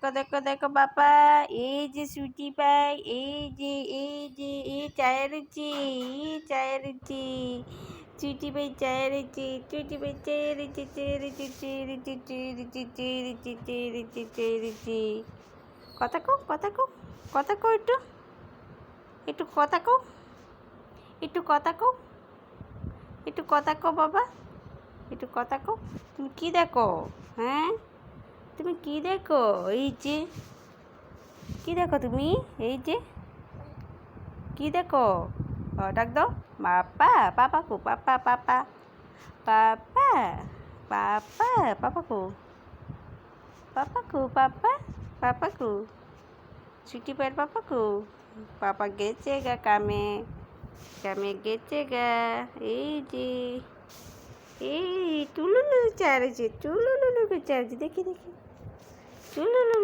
দেখো দেখো দেখো বাবা, এই যে সুইটি পাই, এই চায়া রুচি, চায়া রুচি, সুইটি পাই চায়া রুচি, সুইটি পাই চায়া রুচি, চায়া রুচি, চায়া রুচি, চায়া রুচি, চায়া রুচি, চায়া রুচি, চায়া রুচি। কথা কও, কথা কও, কথা কও, একটু একটু কথা কও, একটু কথা কও, একটু কথা কও বাবা, একটু কথা কও। তুমি কি দেখো? হ্যাঁ, তুমি কি দেখো? এই যে কি দেখো তুমি? এই যে কি দেখো? ডাক দাও, পাপা, পাপা কো, পাপা, পাপা, পাপা, পাপা, পাপা কো, পাপা কো, পাপা, পাপা কো, ছুটি পায়ের পাপা কো। পাপা গেছে গা কামে, কামে গেছে গা। এই যে এই টুলুলু চার্জে, টুলুলুলু চার্জে, দেখি দেখি টুলুলু।